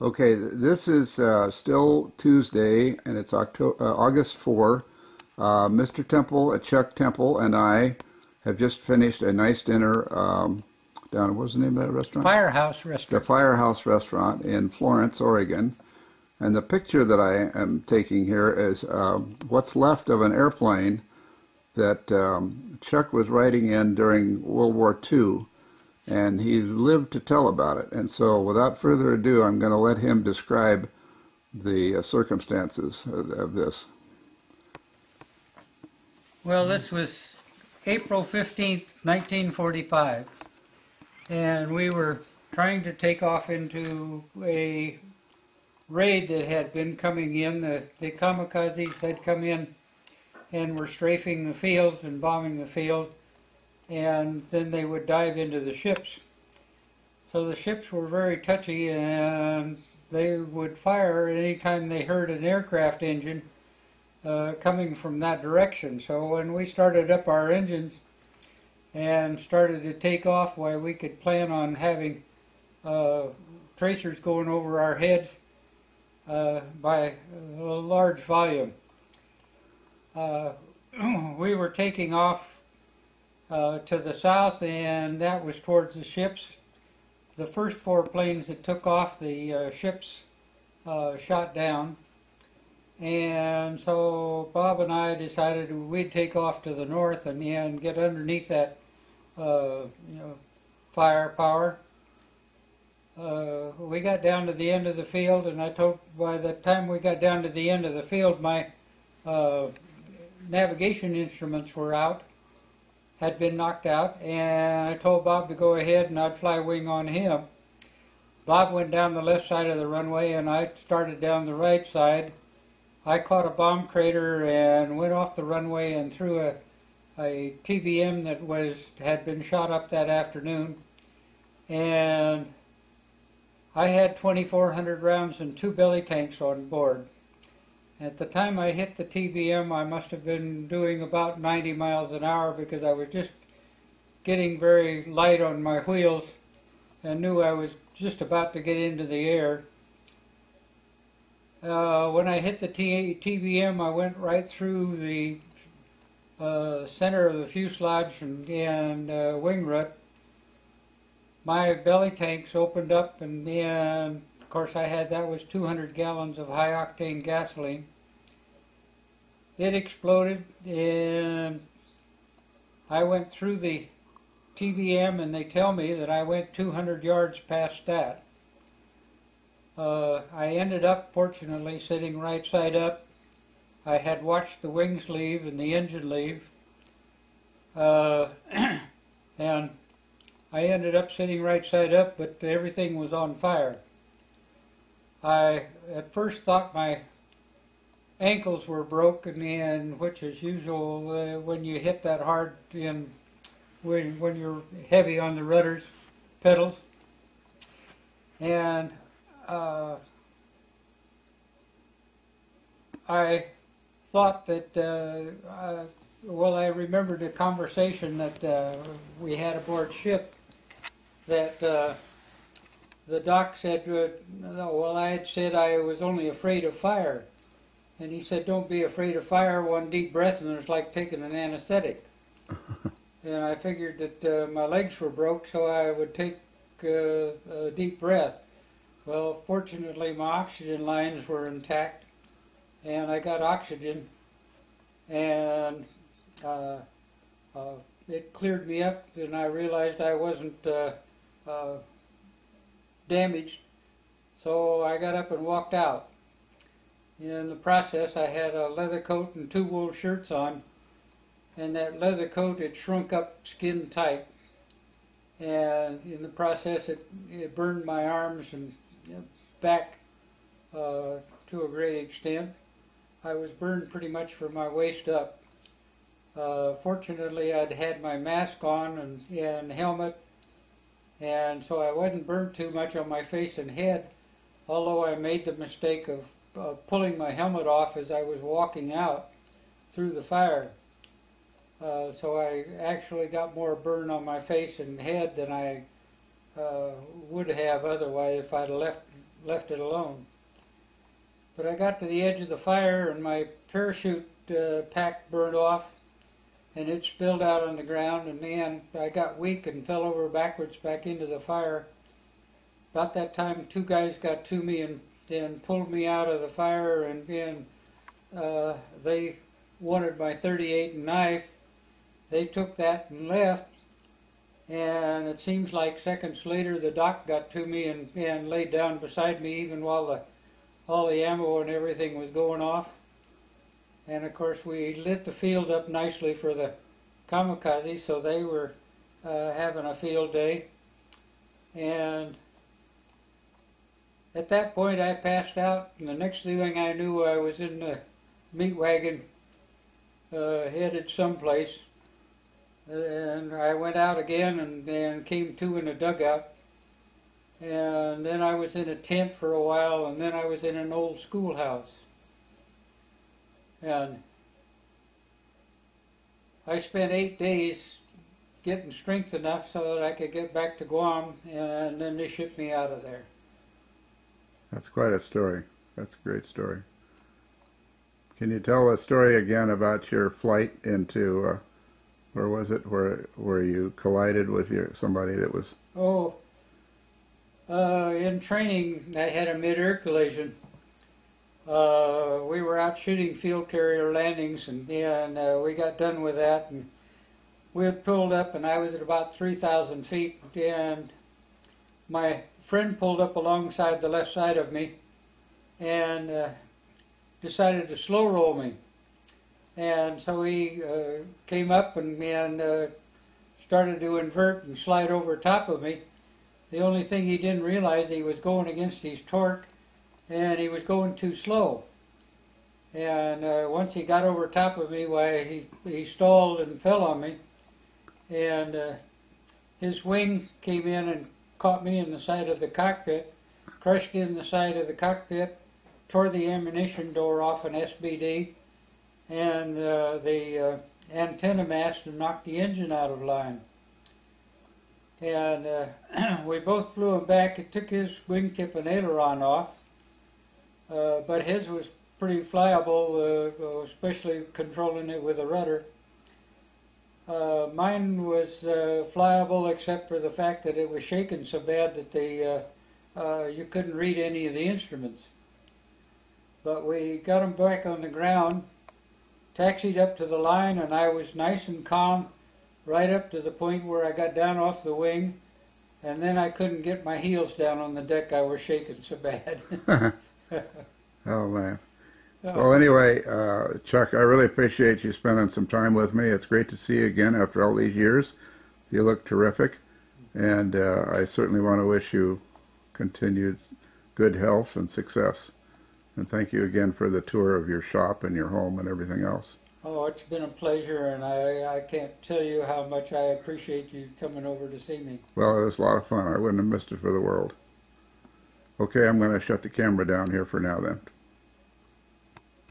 Okay, this is still Tuesday, and it's August 4. Mr. Temple, Chuck Temple, and I have just finished a nice dinner down, what's the name of that restaurant? Firehouse The Restaurant. Firehouse Restaurant in Florence, Oregon. And the picture that I am taking here is what's left of an airplane that Chuck was riding in during World War II, and he lived to tell about it. And so, without further ado, I'm going to let him describe the circumstances of this. Well, this was April 15th, 1945, and we were trying to take off into a raid that had been coming in. The kamikazes had come in and were strafing the field and bombing the field, and then they would dive into the ships. So the ships were very touchy, and they would fire anytime they heard an aircraft engine coming from that direction. So when we started up our engines and started to take off, why we could plan on having tracers going over our heads by a large volume. We were taking off to the south, and that was towards the ships. The first four planes that took off, the ships shot down. And so Bob and I decided we'd take off to the north and get underneath that firepower. We got down to the end of the field, and I told, by the time we got down to the end of the field, my navigation instruments were out, had been knocked out, and I told Bob to go ahead and I'd fly wing on him. Bob went down the left side of the runway, and I started down the right side. I caught a bomb crater and went off the runway and threw a TBM that had been shot up that afternoon. And I had 2,400 rounds and 2 belly tanks on board. At the time I hit the TBM, I must have been doing about 90 miles an hour because I was just getting very light on my wheels and knew I was just about to get into the air. When I hit the TBM, I went right through the center of the fuselage and wing rut. My belly tanks opened up, and of course that was 200 gallons of high octane gasoline. It exploded, and I went through the TBM, and they tell me that I went 200 yards past that. I ended up, fortunately, sitting right side up. I had watched the wings leave and the engine leave, and I ended up sitting right side up, but everything was on fire. I at first thought my ankles were broken, and which is usual when you hit that hard when you're heavy on the rudders, pedals. And I thought that, I remembered a conversation that we had aboard ship that the doc said, I had said I was only afraid of fire. And he said, don't be afraid of fire, one deep breath and it's like taking an anesthetic. And I figured that my legs were broke, so I would take a deep breath. Well, fortunately, my oxygen lines were intact, and I got oxygen, and it cleared me up, and I realized I wasn't damaged, so I got up and walked out. In the process, I had a leather coat and 2 wool shirts on, and that leather coat had shrunk up skin tight, and in the process it burned my arms and back to a great extent. I was burned pretty much from my waist up. Fortunately, I'd had my mask on and helmet, and so I wasn't burned too much on my face and head, although I made the mistake of pulling my helmet off as I was walking out through the fire. So I actually got more burn on my face and head than I would have otherwise if I'd left it alone. But I got to the edge of the fire and my parachute pack burned off and it spilled out on the ground, and then I got weak and fell over backwards back into the fire. About that time, two guys got to me and pulled me out of the fire, and then they wanted my .38 knife. They took that and left, and it seems like seconds later the doc got to me and laid down beside me even while all the ammo and everything was going off. And of course we lit the field up nicely for the kamikaze, so they were having a field day. And at that point I passed out, and the next thing I knew I was in the meat wagon headed someplace. And I went out again and came to in a dugout. And then I was in a tent for a while, and then I was in an old schoolhouse. And I spent 8 days getting strength enough so that I could get back to Guam, and then they shipped me out of there. That's quite a story. That's a great story. Can you tell a story again about your flight into, where was it, where you collided with somebody that was... Oh, in training I had a mid-air collision. We were out shooting field carrier landings, and we got done with that, and we had pulled up, and I was at about 3,000 feet, and my friend pulled up alongside the left side of me and decided to slow roll me. And so he came up and started to invert and slide over top of me. The only thing he didn't realize, he was going against his torque, and he was going too slow. And once he got over top of me, why, he stalled and fell on me. And his wing came in and caught me in the side of the cockpit, crushed in the side of the cockpit, tore the ammunition door off an SBD, and the antenna mast, and knocked the engine out of line. And we both flew him back. It took his wingtip and aileron off. But his was pretty flyable, especially controlling it with a rudder. Mine was flyable except for the fact that it was shaking so bad that you couldn't read any of the instruments. But we got them back on the ground, taxied up to the line, and I was nice and calm right up to the point where I got down off the wing, and then I couldn't get my heels down on the deck. I was shaking so bad. Oh, man. Well, anyway, Chuck, I really appreciate you spending some time with me. It's great to see you again after all these years. You look terrific, and I certainly want to wish you continued good health and success. And thank you again for the tour of your shop and your home and everything else. Oh, it's been a pleasure, and I can't tell you how much I appreciate you coming over to see me. Well, it was a lot of fun. I wouldn't have missed it for the world. Okay, I'm going to shut the camera down here for now then.